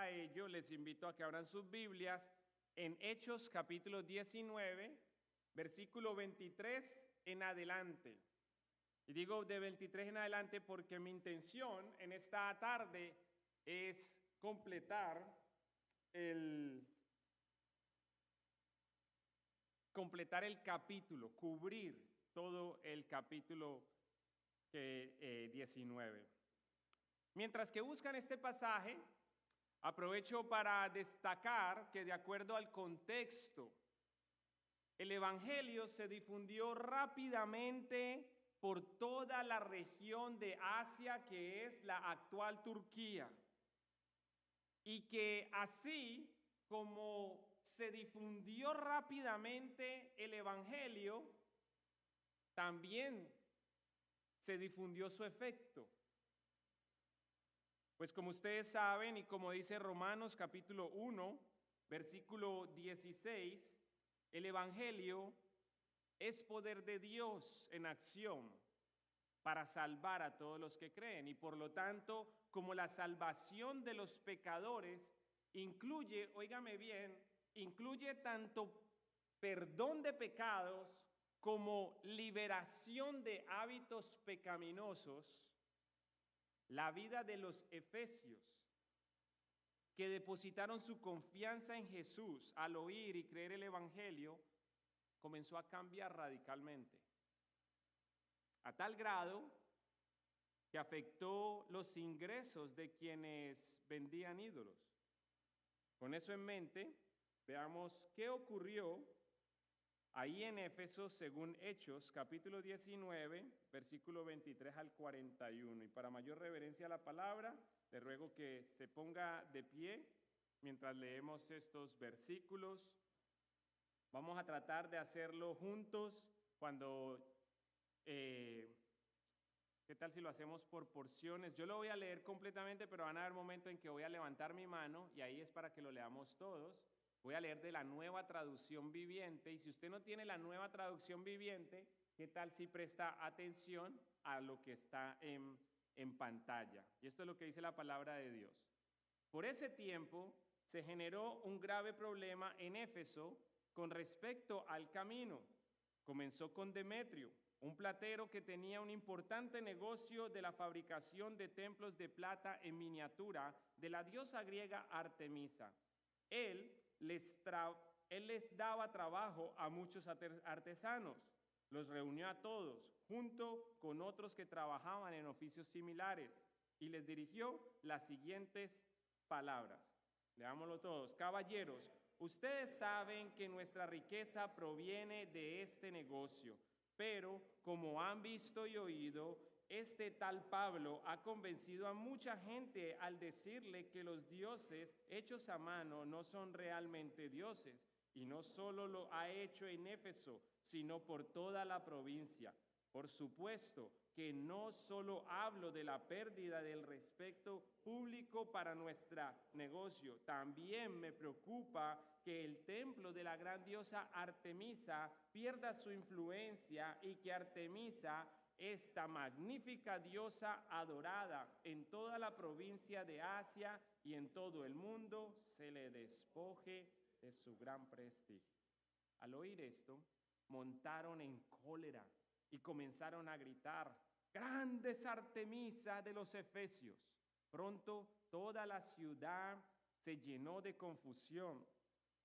para ello, les invito a que abran sus Biblias en Hechos capítulo 19, versículo 23 en adelante. Y digo de 23 en adelante porque mi intención en esta tarde es completar el capítulo, cubrir todo el capítulo 19. Mientras que buscan este pasaje, aprovecho para destacar que de acuerdo al contexto, el evangelio se difundió rápidamente por toda la región de Asia, que es la actual Turquía, y que así como se difundió rápidamente el evangelio, también se difundió su efecto. Pues como ustedes saben y como dice Romanos capítulo 1, versículo 16, el evangelio es poder de Dios en acción para salvar a todos los que creen. Y por lo tanto, como la salvación de los pecadores incluye, óigame bien, incluye tanto perdón de pecados como liberación de hábitos pecaminosos, la vida de los efesios que depositaron su confianza en Jesús al oír y creer el evangelio comenzó a cambiar radicalmente, a tal grado que afectó los ingresos de quienes vendían ídolos. Con eso en mente, veamos qué ocurrió ahí en Éfeso según Hechos, capítulo 19, versículo 23 al 41. Y para mayor reverencia a la palabra, le ruego que se ponga de pie mientras leemos estos versículos. Vamos a tratar de hacerlo juntos cuando... ¿Qué tal si lo hacemos por porciones? Yo lo voy a leer completamente, pero van a haber momentos en que voy a levantar mi mano y ahí es para que lo leamos todos. Voy a leer de la Nueva Traducción Viviente y si usted no tiene la Nueva Traducción Viviente, ¿qué tal si presta atención a lo que está en pantalla? Y esto es lo que dice la palabra de Dios. Por ese tiempo se generó un grave problema en Éfeso con respecto al camino. Comenzó con Demetrio, un platero que tenía un importante negocio de la fabricación de templos de plata en miniatura de la diosa griega Artemisa. Él les daba trabajo a muchos artesanos, los reunió a todos, junto con otros que trabajaban en oficios similares, y les dirigió las siguientes palabras. Leámoslo todos. Caballeros, ustedes saben que nuestra riqueza proviene de este negocio, pero como han visto y oído, este tal Pablo ha convencido a mucha gente al decirle que los dioses hechos a mano no son realmente dioses, y no solo lo ha hecho en Éfeso, sino por toda la provincia. Por supuesto que no solo hablo de la pérdida del respeto público para nuestro negocio, también me preocupa que el templo de la gran diosa Artemisa pierda su influencia y que Artemisa, esta magnífica diosa adorada en toda la provincia de Asia y en todo el mundo, se le despoje de su gran prestigio. Al oír esto, montaron en cólera y comenzaron a gritar: ¡Grande es Artemisa de los Efesios! Pronto toda la ciudad se llenó de confusión.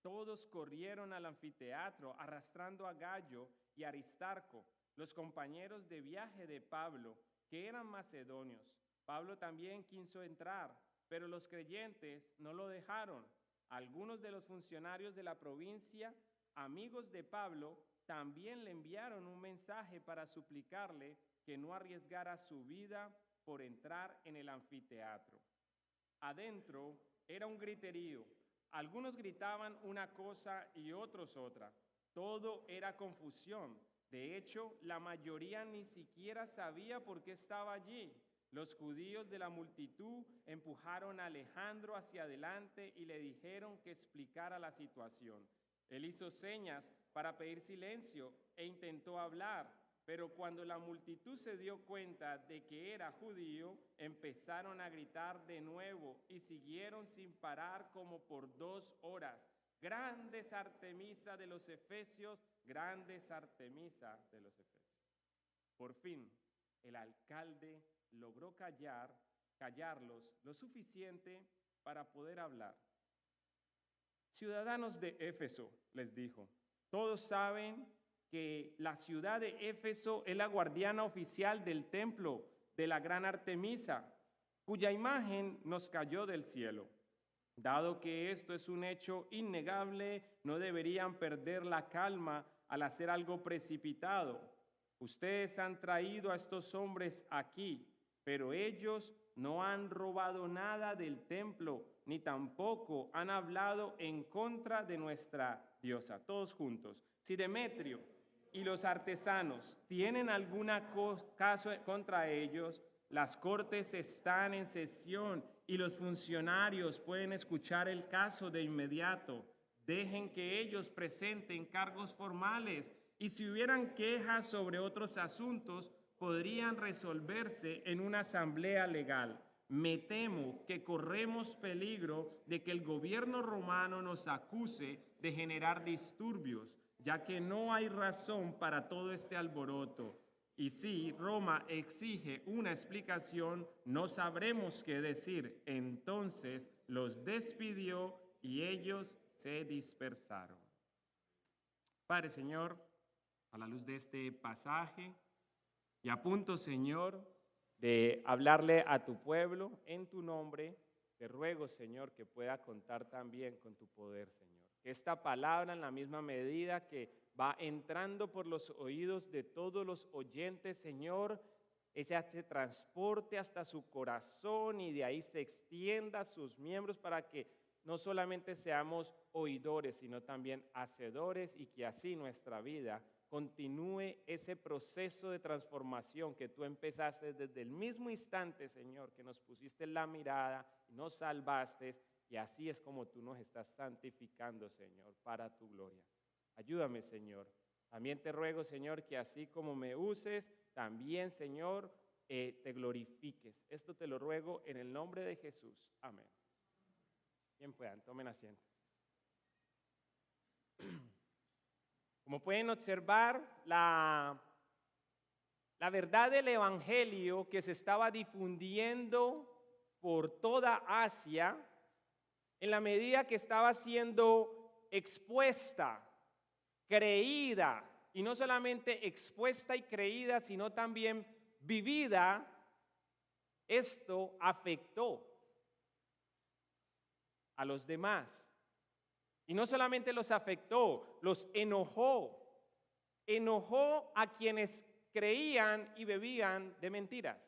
Todos corrieron al anfiteatro arrastrando a Gayo y Aristarco, los compañeros de viaje de Pablo, que eran macedonios. Pablo también quiso entrar, pero los creyentes no lo dejaron. Algunos de los funcionarios de la provincia, amigos de Pablo, también le enviaron un mensaje para suplicarle que no arriesgara su vida por entrar en el anfiteatro. Adentro era un griterío. Algunos gritaban una cosa y otros otra. Todo era confusión. De hecho, la mayoría ni siquiera sabía por qué estaba allí. Los judíos de la multitud empujaron a Alejandro hacia adelante y le dijeron que explicara la situación. Él hizo señas para pedir silencio e intentó hablar, Pero cuando la multitud se dio cuenta de que era judío, empezaron a gritar de nuevo y siguieron sin parar como por 2 horas. Grandes Artemisa de los Efesios, grandes Artemisa de los Efesios. Por fin, el alcalde logró callarlos lo suficiente para poder hablar. Ciudadanos de Éfeso, les dijo, todos saben que la ciudad de Éfeso es la guardiana oficial del templo de la gran Artemisa, cuya imagen nos cayó del cielo. Dado que esto es un hecho innegable, no deberían perder la calma al hacer algo precipitado. Ustedes han traído a estos hombres aquí, pero ellos no han robado nada del templo, ni tampoco han hablado en contra de nuestra diosa. Todos juntos. Si Demetrio y los artesanos tienen algún caso contra ellos, las cortes están en sesión y los funcionarios pueden escuchar el caso de inmediato. Dejen que ellos presenten cargos formales y si hubieran quejas sobre otros asuntos, podrían resolverse en una asamblea legal. Me temo que corremos peligro de que el gobierno romano nos acuse de generar disturbios, ya que no hay razón para todo este alboroto. Y si Roma exige una explicación, no sabremos qué decir. Entonces los despidió y ellos se dispersaron. Padre, Señor, a la luz de este pasaje, y a punto, Señor, de hablarle a tu pueblo en tu nombre, te ruego, Señor, que pueda contar también con tu poder, Señor. Que esta palabra, en la misma medida que va entrando por los oídos de todos los oyentes, Señor, ella se transporte hasta su corazón y de ahí se extienda a sus miembros para que no solamente seamos oidores, sino también hacedores y que así nuestra vida continúe ese proceso de transformación que tú empezaste desde el mismo instante, Señor, que nos pusiste la mirada, nos salvaste, y así es como tú nos estás santificando, Señor, para tu gloria. Ayúdame, Señor. También te ruego, Señor, que así como me uses, también, Señor, te glorifiques. Esto te lo ruego en el nombre de Jesús. Amén. Bien puedan, tomen asiento. Como pueden observar, la verdad del evangelio que se estaba difundiendo por toda Asia, en la medida que estaba siendo expuesta, creída, y no solamente expuesta y creída, sino también vivida, esto afectó a los demás. Y no solamente los afectó, los enojó. Enojó a quienes creían y bebían de mentiras.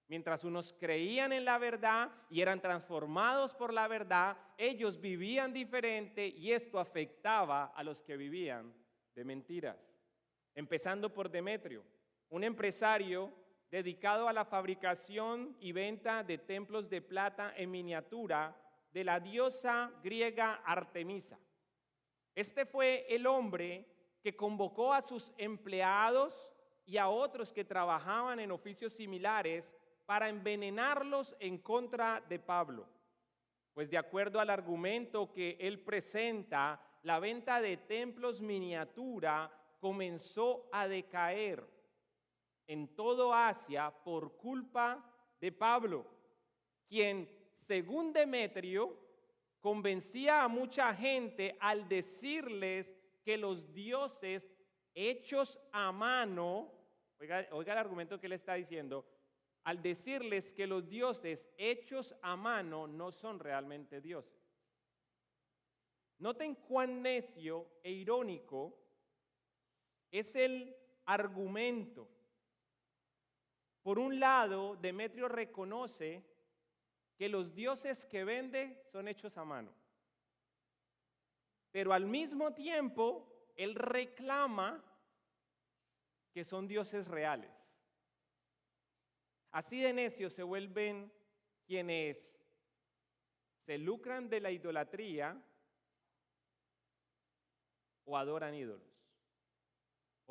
Mientras unos creían en la verdad y eran transformados por la verdad, ellos vivían diferente y esto afectaba a los que vivían de mentiras. Empezando por Demetrio, un empresario dedicado a la fabricación y venta de templos de plata en miniatura de la diosa griega Artemisa. Este fue el hombre que convocó a sus empleados y a otros que trabajaban en oficios similares para envenenarlos en contra de Pablo. Pues de acuerdo al argumento que él presenta, la venta de templos miniatura comenzó a decaer en todo Asia por culpa de Pablo, quien, según Demetrio, convencía a mucha gente al decirles que los dioses hechos a mano, oiga el argumento que él está diciendo, al decirles que los dioses hechos a mano no son realmente dioses. Noten cuán necio e irónico es el argumento. Por un lado, Demetrio reconoce que los dioses que vende son hechos a mano. Pero al mismo tiempo, él reclama que son dioses reales. Así de necios se vuelven quienes se lucran de la idolatría o adoran ídolos.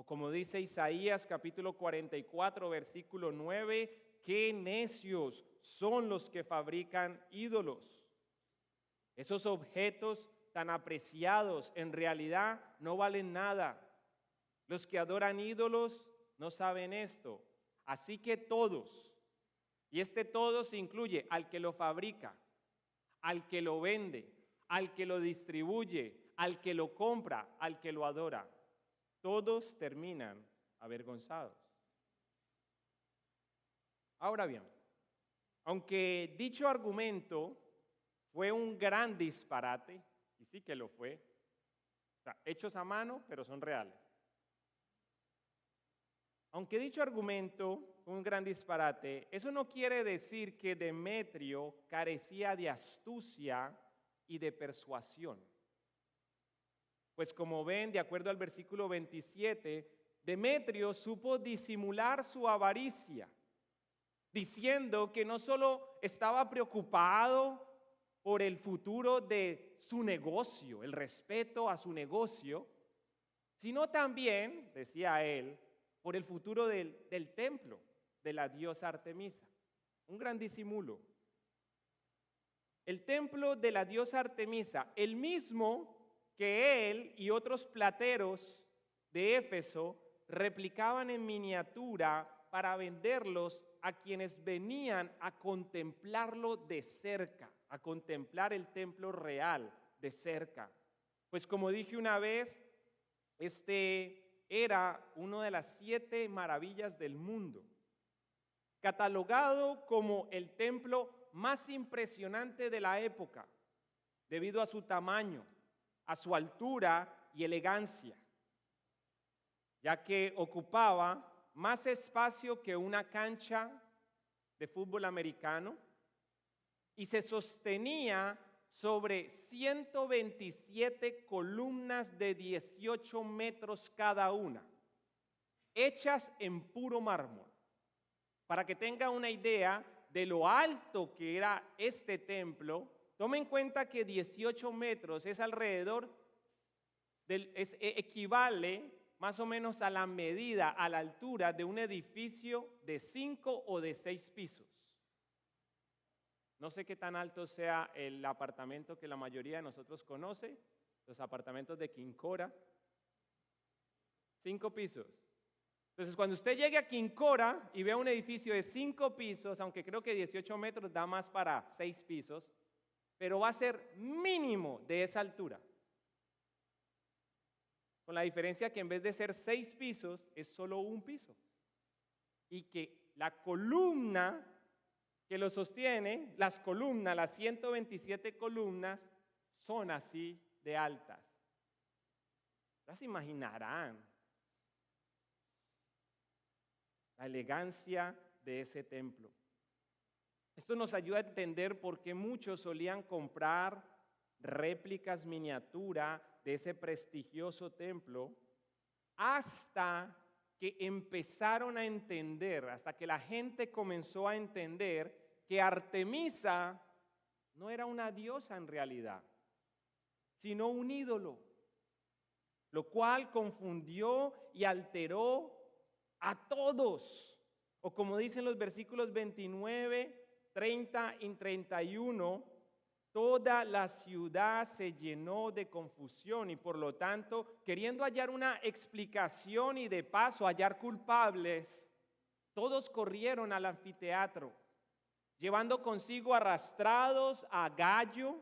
O como dice Isaías capítulo 44, versículo 9, qué necios son los que fabrican ídolos. Esos objetos tan apreciados en realidad no valen nada. Los que adoran ídolos no saben esto. Así que todos, y este todos incluye al que lo fabrica, al que lo vende, al que lo distribuye, al que lo compra, al que lo adora, todos terminan avergonzados. Ahora bien, aunque dicho argumento fue un gran disparate, y sí que lo fue, o sea, hechos a mano, pero son reales. Aunque dicho argumento fue un gran disparate, eso no quiere decir que Demetrio carecía de astucia y de persuasión. Pues como ven, de acuerdo al versículo 27, Demetrio supo disimular su avaricia, diciendo que no solo estaba preocupado por el futuro de su negocio, el respeto a su negocio, sino también, decía él, por el futuro del templo de la diosa Artemisa. Un gran disimulo. El templo de la diosa Artemisa, el mismo que él y otros plateros de Éfeso replicaban en miniatura para venderlos a quienes venían a contemplarlo de cerca, a contemplar el templo real de cerca. Pues como dije una vez, era una de las 7 maravillas del mundo, catalogado como el templo más impresionante de la época, debido a su tamaño, a su altura y elegancia, ya que ocupaba más espacio que una cancha de fútbol americano y se sostenía sobre 127 columnas de 18 metros cada una, hechas en puro mármol. Para que tenga una idea de lo alto que era este templo, tome en cuenta que 18 metros es alrededor, equivale más o menos a la medida, a la altura de un edificio de 5 o de 6 pisos. No sé qué tan alto sea el apartamento que la mayoría de nosotros conoce, los apartamentos de Quincora. 5 pisos. Entonces, cuando usted llegue a Quincora y vea un edificio de 5 pisos, aunque creo que 18 metros da más para 6 pisos, pero va a ser mínimo de esa altura. Con la diferencia que en vez de ser 6 pisos, es solo un piso. Y que la columna que lo sostiene, las 127 columnas, son así de altas. Ya se imaginarán la elegancia de ese templo. Esto nos ayuda a entender por qué muchos solían comprar réplicas miniatura de ese prestigioso templo, hasta que empezaron a entender, hasta que la gente comenzó a entender que Artemisa no era una diosa en realidad, sino un ídolo, lo cual confundió y alteró a todos. O como dicen los versículos 29, 30 y 31, toda la ciudad se llenó de confusión y por lo tanto, queriendo hallar una explicación y de paso hallar culpables, todos corrieron al anfiteatro, llevando consigo arrastrados a Gayo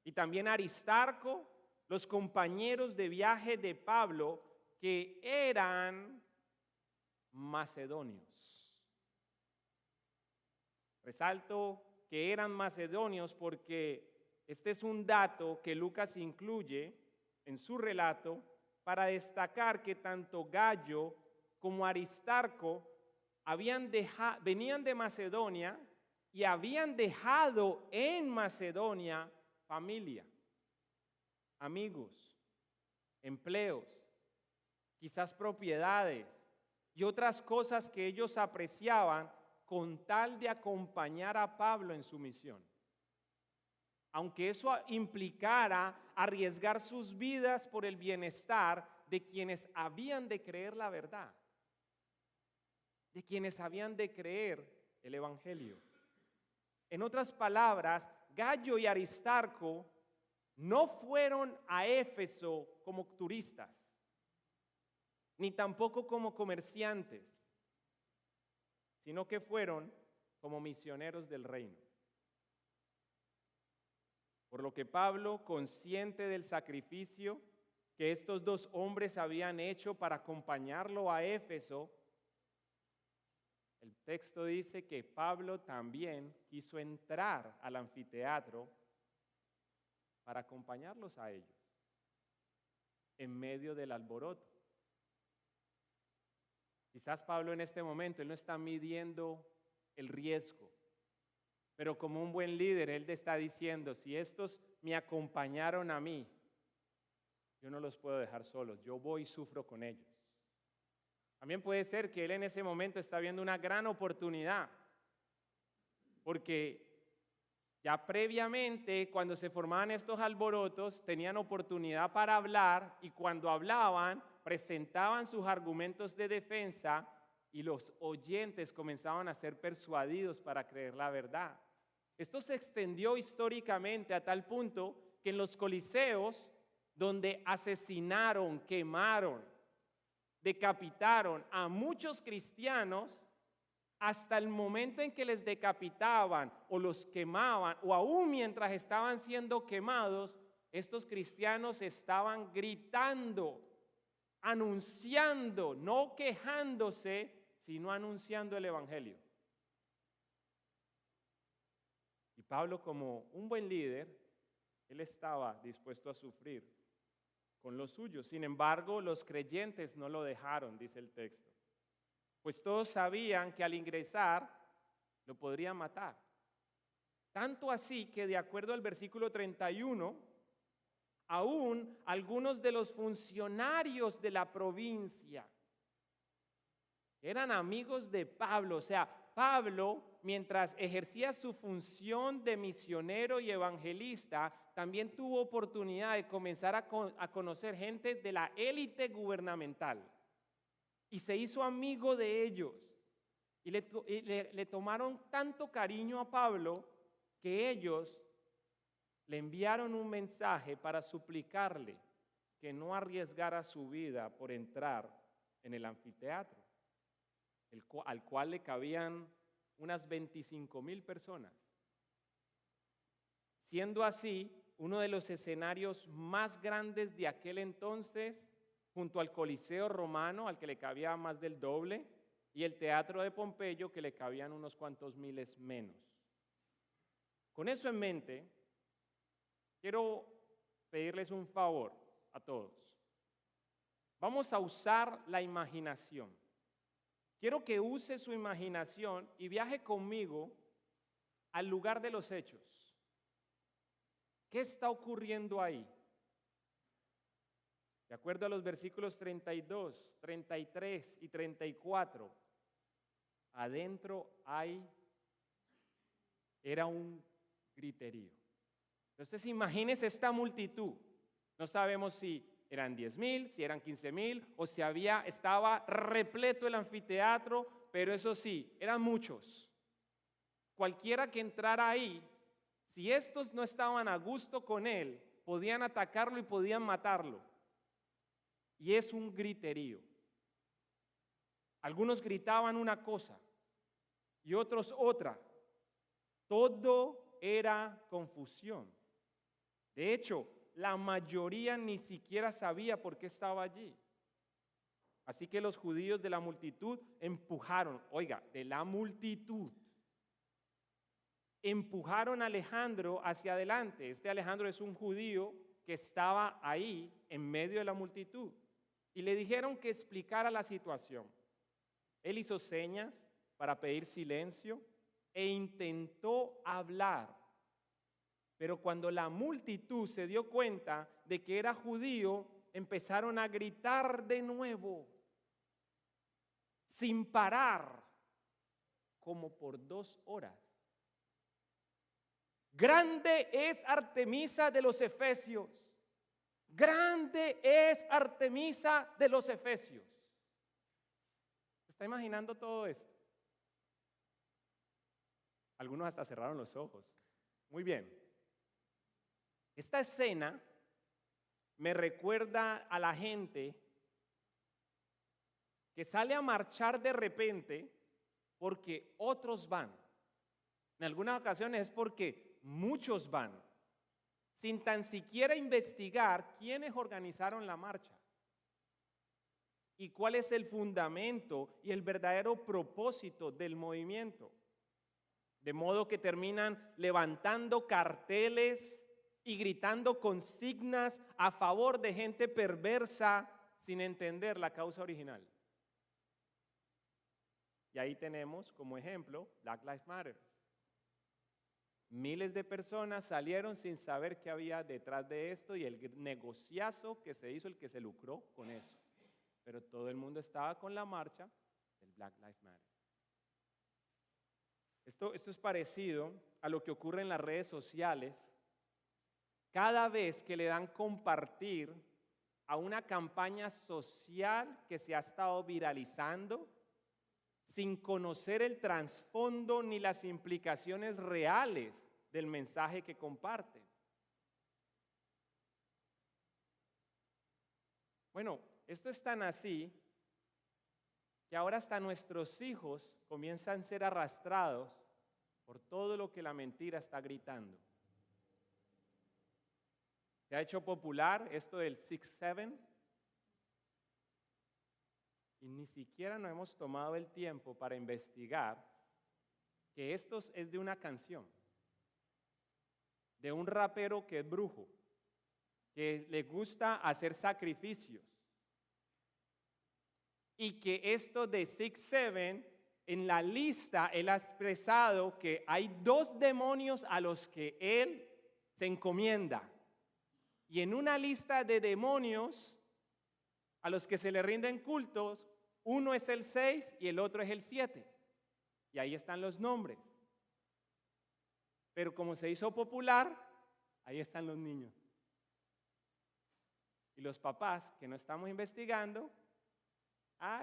y también a Aristarco, los compañeros de viaje de Pablo, que eran macedonios. Resalto que eran macedonios porque este es un dato que Lucas incluye en su relato para destacar que tanto Gayo como Aristarco venían de Macedonia y habían dejado en Macedonia familia, amigos, empleos, quizás propiedades y otras cosas que ellos apreciaban con tal de acompañar a Pablo en su misión. Aunque eso implicara arriesgar sus vidas por el bienestar de quienes habían de creer la verdad, de quienes habían de creer el Evangelio. En otras palabras, Gayo y Aristarco no fueron a Éfeso como turistas, ni tampoco como comerciantes, sino que fueron como misioneros del reino. Por lo que Pablo, consciente del sacrificio que estos dos hombres habían hecho para acompañarlo a Éfeso, el texto dice que Pablo también quiso entrar al anfiteatro para acompañarlos a ellos en medio del alboroto. Quizás Pablo en este momento, él no está midiendo el riesgo, pero como un buen líder, él te está diciendo, si estos me acompañaron a mí, yo no los puedo dejar solos, yo voy y sufro con ellos. También puede ser que él en ese momento está viendo una gran oportunidad, porque ya previamente, cuando se formaban estos alborotos, tenían oportunidad para hablar y cuando hablaban, presentaban sus argumentos de defensa y los oyentes comenzaban a ser persuadidos para creer la verdad. Esto se extendió históricamente a tal punto que en los coliseos, donde asesinaron, quemaron, decapitaron a muchos cristianos, hasta el momento en que les decapitaban o los quemaban, o aún mientras estaban siendo quemados, estos cristianos estaban gritando, anunciando, no quejándose, sino anunciando el Evangelio. Y Pablo, como un buen líder, él estaba dispuesto a sufrir con los suyos. Sin embargo, los creyentes no lo dejaron, dice el texto. Pues todos sabían que al ingresar lo podrían matar. Tanto así que de acuerdo al versículo 31, aún algunos de los funcionarios de la provincia eran amigos de Pablo. O sea, Pablo, mientras ejercía su función de misionero y evangelista, también tuvo oportunidad de comenzar a conocer gente de la élite gubernamental. Y se hizo amigo de ellos. Y le tomaron tanto cariño a Pablo que ellos le enviaron un mensaje para suplicarle que no arriesgara su vida por entrar en el anfiteatro, al cual le cabían unas 25,000 personas. Siendo así, uno de los escenarios más grandes de aquel entonces, junto al Coliseo romano, al que le cabía más del doble, y el Teatro de Pompeyo, que le cabían unos cuantos miles menos. Con eso en mente, quiero pedirles un favor a todos. Vamos a usar la imaginación. Quiero que use su imaginación y viaje conmigo al lugar de los hechos. ¿Qué está ocurriendo ahí? De acuerdo a los versículos 32, 33 y 34, adentro era un griterío. Entonces imagínese esta multitud. No sabemos si eran 10,000, si eran 15,000 o si estaba repleto el anfiteatro, pero eso sí, eran muchos. Cualquiera que entrara ahí, si estos no estaban a gusto con él, podían atacarlo y podían matarlo. Y es un griterío. Algunos gritaban una cosa y otros otra. Todo era confusión. De hecho, la mayoría ni siquiera sabía por qué estaba allí. Así que los judíos de la multitud empujaron a Alejandro hacia adelante. Este Alejandro es un judío que estaba ahí en medio de la multitud. Y le dijeron que explicara la situación. Él hizo señas para pedir silencio e intentó hablar. Pero cuando la multitud se dio cuenta de que era judío, empezaron a gritar de nuevo, sin parar, como por 2 horas. Grande es Artemisa de los Efesios. Grande es Artemisa de los Efesios. ¿Se está imaginando todo esto? Algunos hasta cerraron los ojos. Muy bien. Esta escena me recuerda a la gente que sale a marchar de repente porque otros van. En algunas ocasiones es porque muchos van, sin tan siquiera investigar quiénes organizaron la marcha y cuál es el fundamento y el verdadero propósito del movimiento. De modo que terminan levantando carteles y gritando consignas a favor de gente perversa sin entender la causa original. Y ahí tenemos como ejemplo Black Lives Matter. Miles de personas salieron sin saber qué había detrás de esto y el negociazo que se hizo, el que se lucró con eso. Pero todo el mundo estaba con la marcha del Black Lives Matter. Esto es parecido a lo que ocurre en las redes sociales. Cada vez que le dan compartir a una campaña social que se ha estado viralizando, sin conocer el trasfondo ni las implicaciones reales del mensaje que comparten. Bueno, esto es tan así que ahora hasta nuestros hijos comienzan a ser arrastrados por todo lo que la mentira está gritando. Se ha hecho popular esto del 6-7 y ni siquiera nos hemos tomado el tiempo para investigar que esto es de una canción, de un rapero que es brujo, que le gusta hacer sacrificios y que esto de 6-7, en la lista él ha expresado que hay 2 demonios a los que él se encomienda. Y en una lista de demonios a los que se le rinden cultos, uno es el 6 y el otro es el 7. Y ahí están los nombres. Pero como se hizo popular, ahí están los niños. Y los papás que no estamos investigando,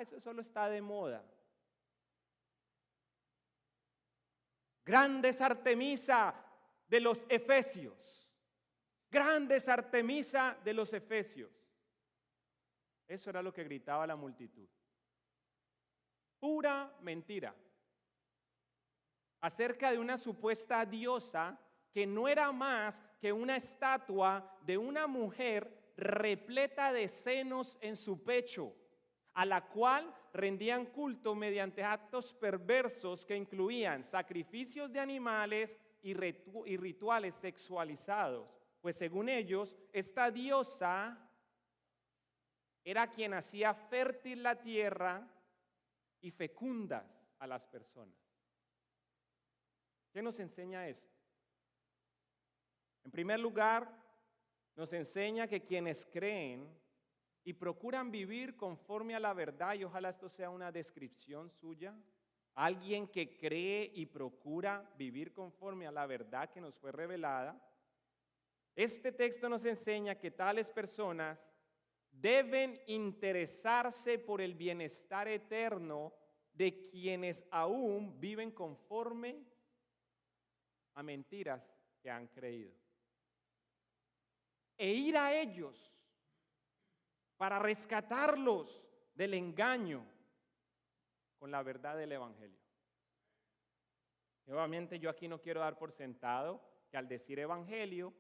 eso solo está de moda. Grande es Artemisa de los Efesios. Grande es Artemisa de los Efesios. Eso era lo que gritaba la multitud. Pura mentira. Acerca de una supuesta diosa que no era más que una estatua de una mujer repleta de senos en su pecho, a la cual rendían culto mediante actos perversos que incluían sacrificios de animales y rituales sexualizados. Pues según ellos, esta diosa era quien hacía fértil la tierra y fecundas a las personas. ¿Qué nos enseña esto? En primer lugar, nos enseña que quienes creen y procuran vivir conforme a la verdad, y ojalá esto sea una descripción suya, alguien que cree y procura vivir conforme a la verdad que nos fue revelada, este texto nos enseña que tales personas deben interesarse por el bienestar eterno de quienes aún viven conforme a mentiras que han creído. E ir a ellos para rescatarlos del engaño con la verdad del Evangelio. Nuevamente, yo aquí no quiero dar por sentado que al decir Evangelio,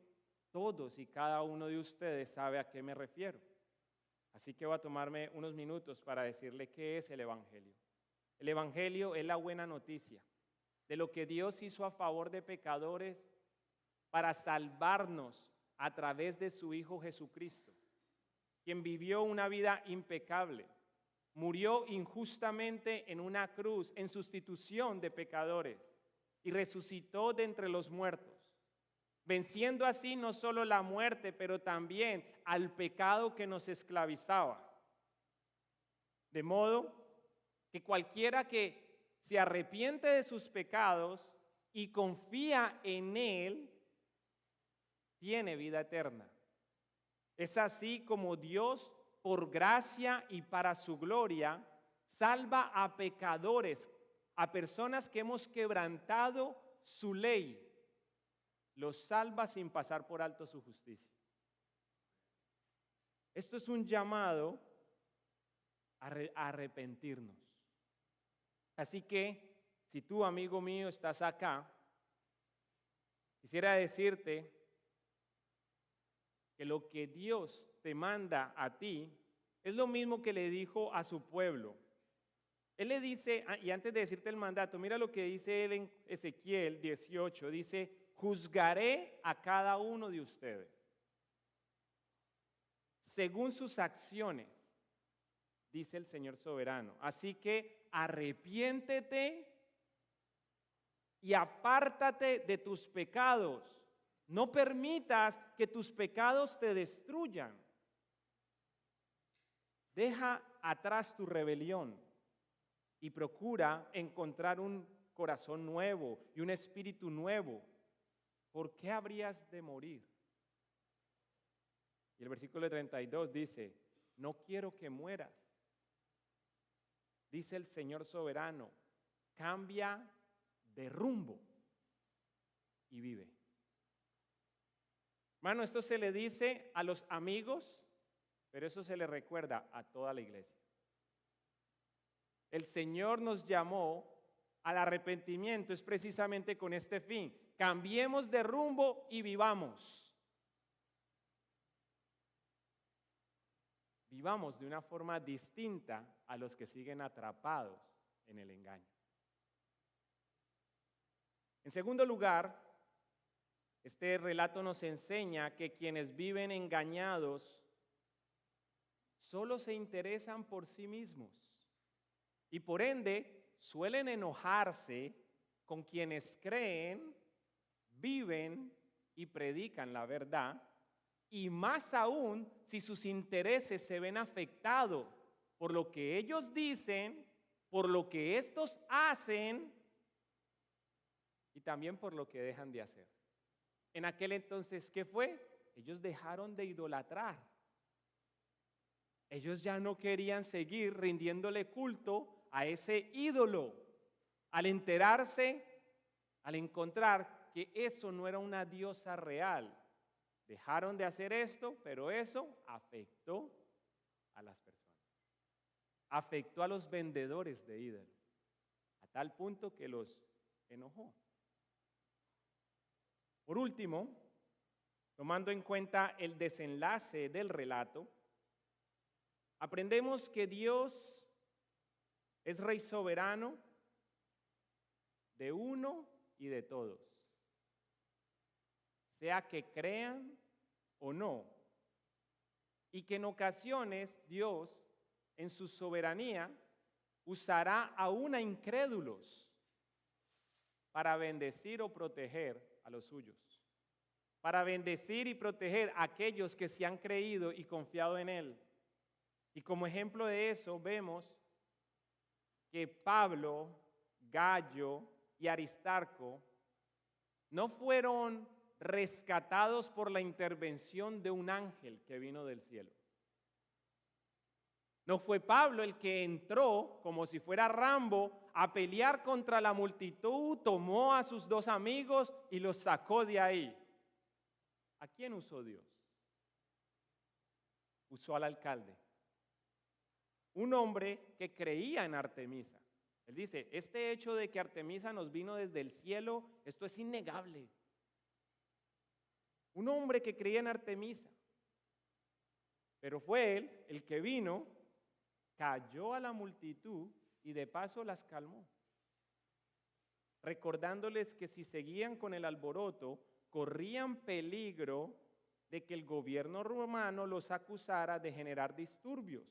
todos y cada uno de ustedes sabe a qué me refiero. Así que voy a tomarme unos minutos para decirle qué es el Evangelio. El Evangelio es la buena noticia de lo que Dios hizo a favor de pecadores para salvarnos a través de su Hijo Jesucristo, quien vivió una vida impecable, murió injustamente en una cruz en sustitución de pecadores y resucitó de entre los muertos, venciendo así no solo la muerte, pero también al pecado que nos esclavizaba. De modo que cualquiera que se arrepiente de sus pecados y confía en Él, tiene vida eterna. Es así como Dios, por gracia y para su gloria, salva a pecadores, a personas que hemos quebrantado su ley. Los salva sin pasar por alto su justicia. Esto es un llamado a arrepentirnos. Así que, si tú, amigo mío, estás acá, quisiera decirte que lo que Dios te manda a ti es lo mismo que le dijo a su pueblo. Él le dice, y antes de decirte el mandato, mira lo que dice él en Ezequiel 18, dice, juzgaré a cada uno de ustedes según sus acciones, dice el Señor soberano. Así que arrepiéntete y apártate de tus pecados. No permitas que tus pecados te destruyan. Deja atrás tu rebelión y procura encontrar un corazón nuevo y un espíritu nuevo. ¿Por qué habrías de morir? Y el versículo 32 dice, no quiero que mueras. Dice el Señor soberano, cambia de rumbo y vive. Hermano, esto se le dice a los amigos, pero eso se le recuerda a toda la iglesia. El Señor nos llamó al arrepentimiento, es precisamente con este fin. Cambiemos de rumbo y vivamos. Vivamos de una forma distinta a los que siguen atrapados en el engaño. En segundo lugar, este relato nos enseña que quienes viven engañados solo se interesan por sí mismos y por ende suelen enojarse con quienes creen, viven y predican la verdad, y más aún si sus intereses se ven afectados por lo que ellos dicen, por lo que estos hacen y también por lo que dejan de hacer. En aquel entonces, ¿qué fue? Ellos dejaron de idolatrar. Ellos ya no querían seguir rindiéndole culto a ese ídolo. Al enterarse, al encontrar que eso no era una diosa real, dejaron de hacer esto, pero eso afectó a las personas. Afectó a los vendedores de ídolos, a tal punto que los enojó. Por último, tomando en cuenta el desenlace del relato, aprendemos que Dios es Rey soberano de uno y de todos, sea que crean o no, y que en ocasiones Dios, en su soberanía, usará aún a incrédulos para bendecir o proteger a los suyos, para bendecir y proteger a aquellos que se han creído y confiado en Él. Y como ejemplo de eso vemos que Pablo, Gallo y Aristarco no fueron rescatados por la intervención de un ángel que vino del cielo. No fue Pablo el que entró como si fuera Rambo a pelear contra la multitud, tomó a sus dos amigos y los sacó de ahí. ¿A quién usó Dios? Usó al alcalde, un hombre que creía en Artemisa. Él dice, este hecho de que Artemisa nos vino desde el cielo, esto es innegable. Un hombre que creía en Artemisa. Pero fue él el que vino, cayó a la multitud y de paso las calmó, recordándoles que si seguían con el alboroto, corrían peligro de que el gobierno romano los acusara de generar disturbios,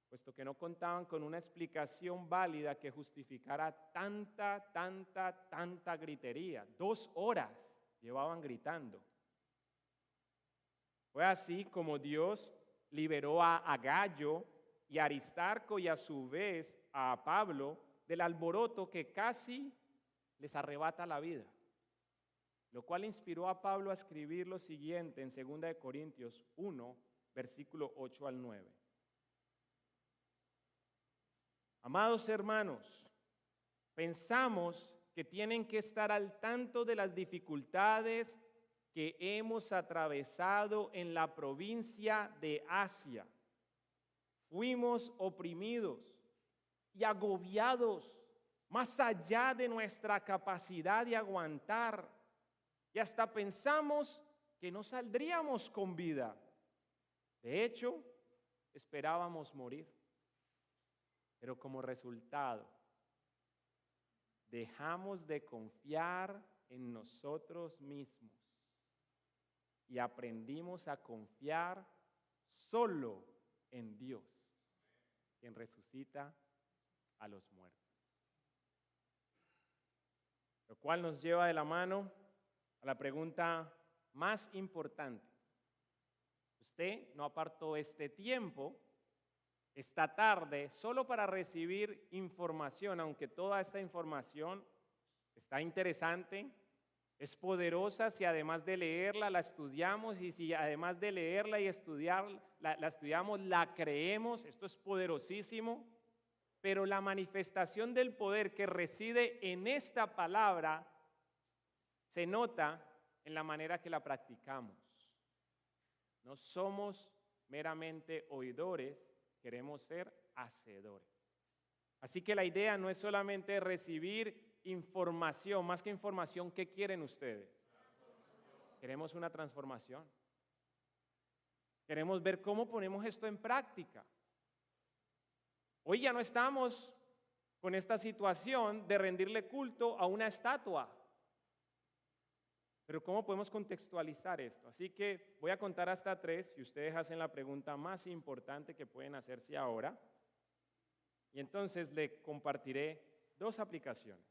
puesto que no contaban con una explicación válida que justificara tanta gritería. 2 horas llevaban gritando. Fue así como Dios liberó a Gallo y a Aristarco y a su vez a Pablo del alboroto que casi les arrebata la vida. lo cual inspiró a Pablo a escribir lo siguiente en 2 Corintios 1, versículo 8 al 9. Amados hermanos, pensamos que tienen que estar al tanto de las dificultades que hemos atravesado en la provincia de Asia. Fuimos oprimidos y agobiados más allá de nuestra capacidad de aguantar, y hasta pensamos que no saldríamos con vida. De hecho, esperábamos morir. Pero como resultado, dejamos de confiar en nosotros mismos y aprendimos a confiar solo en Dios, quien resucita a los muertos. Lo cual nos lleva de la mano a la pregunta más importante. Usted no apartó este tiempo, esta tarde, solo para recibir información, aunque toda esta información está interesante, es poderosa si además de leerla la estudiamos, y si además de leerla y estudiarla la estudiamos, la creemos. Esto es poderosísimo, pero la manifestación del poder que reside en esta palabra se nota en la manera que la practicamos. No somos meramente oidores, queremos ser hacedores. Así que la idea no es solamente recibir información, más que información, ¿qué quieren ustedes? Queremos una transformación. Queremos ver cómo ponemos esto en práctica. Hoy ya no estamos con esta situación de rendirle culto a una estatua. Pero ¿cómo podemos contextualizar esto? Así que voy a contar hasta 3 y ustedes hacen la pregunta más importante que pueden hacerse ahora. Y entonces le compartiré 2 aplicaciones.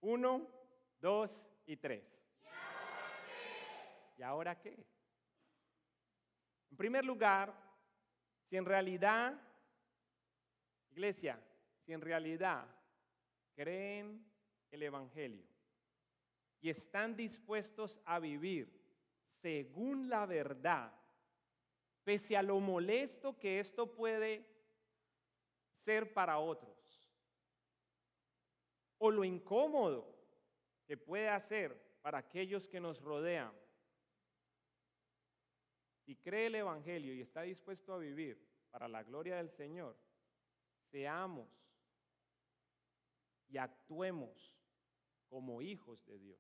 1, 2 y 3. ¿Y ahora qué? En primer lugar, si en realidad, iglesia, si en realidad creen el Evangelio y están dispuestos a vivir según la verdad, pese a lo molesto que esto puede ser para otros, o lo incómodo que puede hacer para aquellos que nos rodean, si cree el Evangelio y está dispuesto a vivir para la gloria del Señor, seamos y actuemos como hijos de Dios.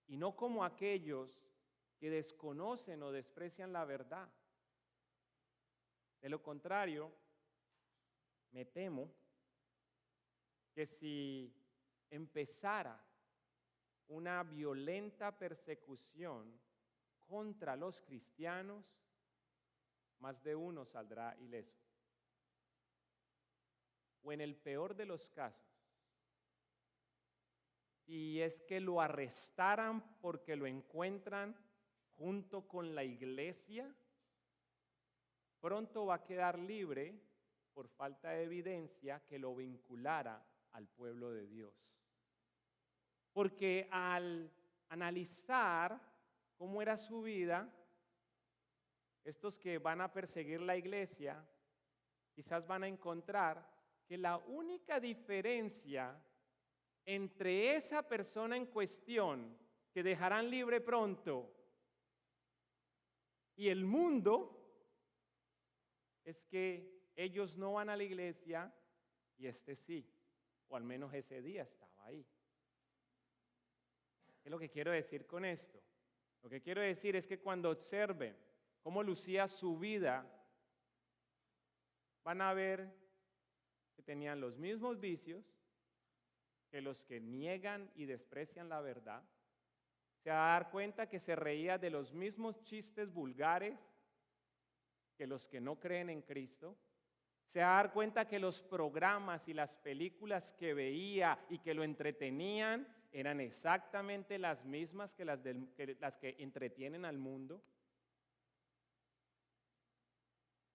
Y no como aquellos que desconocen o desprecian la verdad. De lo contrario, me temo que si empezara una violenta persecución contra los cristianos, más de uno saldrá ileso. O en el peor de los casos, si es que lo arrestaran porque lo encuentran junto con la iglesia, pronto va a quedar libre por falta de evidencia que lo vinculara al pueblo de Dios. Porque al analizar cómo era su vida, estos que van a perseguir la iglesia, quizás van a encontrar que la única diferencia entre esa persona en cuestión que dejarán libre pronto y el mundo es que ellos no van a la iglesia y este sí, o al menos ese día estaba ahí. ¿Qué es lo que quiero decir con esto? Lo que quiero decir es que cuando observen cómo lucía su vida, van a ver que tenían los mismos vicios que los que niegan y desprecian la verdad. Se va a dar cuenta que se reía de los mismos chistes vulgares que los que no creen en Cristo. Se va a dar cuenta que los programas y las películas que veía y que lo entretenían eran exactamente las mismas que las que entretienen al mundo.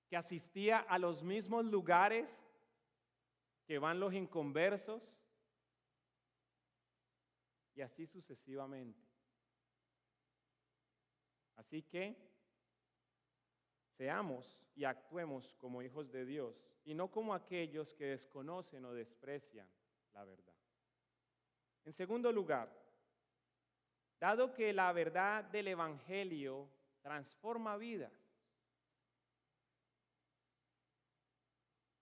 Que asistía a los mismos lugares que van los inconversos. y así sucesivamente. Así que seamos y actuemos como hijos de Dios y no como aquellos que desconocen o desprecian la verdad. En segundo lugar, dado que la verdad del Evangelio transforma vidas.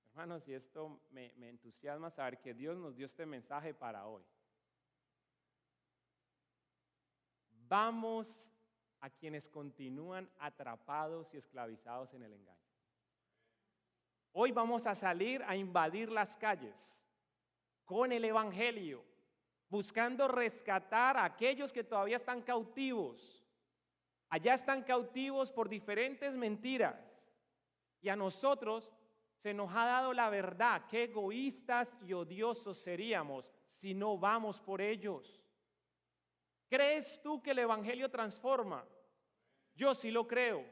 Hermanos, y esto me entusiasma saber que Dios nos dio este mensaje para hoy. Vamos a quienes continúan atrapados y esclavizados en el engaño. Hoy vamos a salir a invadir las calles con el Evangelio, buscando rescatar a aquellos que todavía están cautivos. Allá están cautivos por diferentes mentiras. Y a nosotros se nos ha dado la verdad. Qué egoístas y odiosos seríamos si no vamos por ellos. ¿Crees tú que el Evangelio transforma? Yo sí lo creo.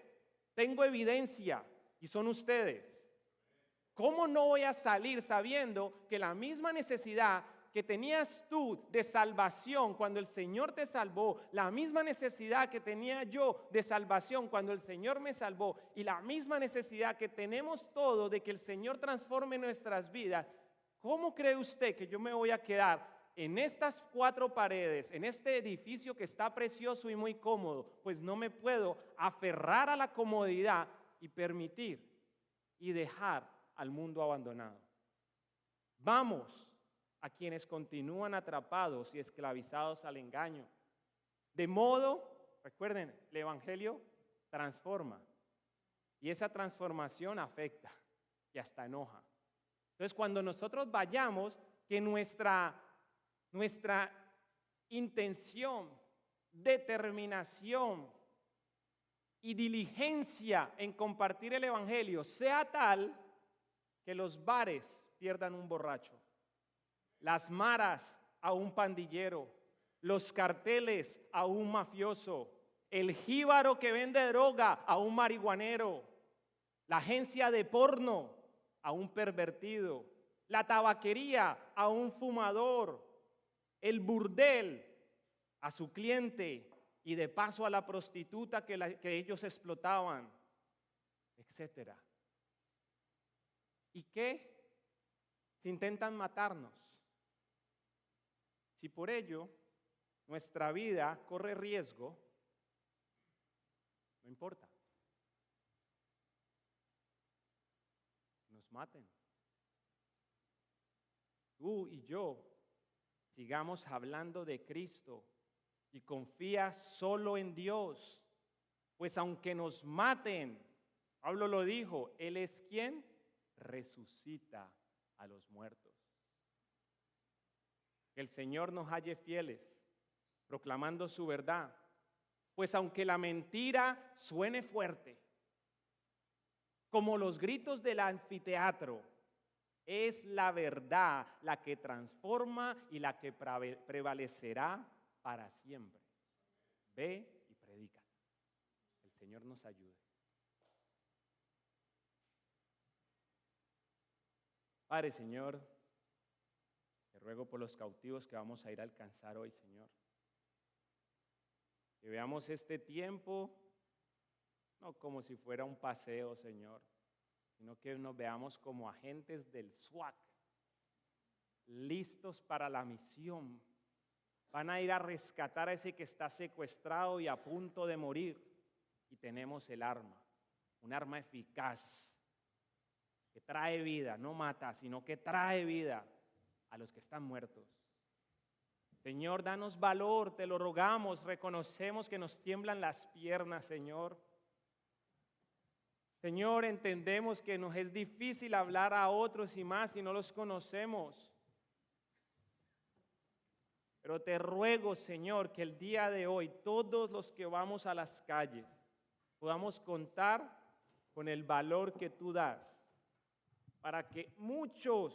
Tengo evidencia y son ustedes. ¿Cómo no voy a salir sabiendo que la misma necesidad que tenías tú de salvación cuando el Señor te salvó, la misma necesidad que tenía yo de salvación cuando el Señor me salvó y la misma necesidad que tenemos todos de que el Señor transforme nuestras vidas? ¿Cómo cree usted que yo me voy a quedar en estas 4 paredes, en este edificio que está precioso y muy cómodo? Pues no me puedo aferrar a la comodidad y permitir y dejar al mundo abandonado. Vamos a quienes continúan atrapados y esclavizados al engaño. De modo, recuerden, el Evangelio transforma y esa transformación afecta y hasta enoja. Entonces, cuando nosotros vayamos, que nuestra intención, determinación y diligencia en compartir el Evangelio sea tal que los bares pierdan un borracho, las maras a un pandillero, los carteles a un mafioso, el jíbaro que vende droga a un marihuanero, la agencia de porno a un pervertido, la tabaquería a un fumador, el burdel a su cliente y de paso a la prostituta que ellos explotaban, etcétera. ¿Y qué? Si intentan matarnos. Si por ello nuestra vida corre riesgo, no importa. Nos maten. Tú y yo sigamos hablando de Cristo y confía solo en Dios, pues aunque nos maten, Pablo lo dijo, Él es quien resucita a los muertos. Que el Señor nos halle fieles, proclamando su verdad, pues aunque la mentira suene fuerte, como los gritos del anfiteatro, es la verdad la que transforma y la que prevalecerá para siempre. Ve y predica. El Señor nos ayude. Padre, Señor, te ruego por los cautivos que vamos a ir a alcanzar hoy, Señor. Que veamos este tiempo no como si fuera un paseo, Señor, sino que nos veamos como agentes del SWAT, listos para la misión. Van a ir a rescatar a ese que está secuestrado y a punto de morir. Y tenemos el arma, un arma eficaz, que trae vida, no mata, sino que trae vida a los que están muertos. Señor, danos valor, te lo rogamos, reconocemos que nos tiemblan las piernas, Señor. Señor, entendemos que nos es difícil hablar a otros y más si no los conocemos. Pero te ruego, Señor, que el día de hoy todos los que vamos a las calles podamos contar con el valor que tú das para que muchos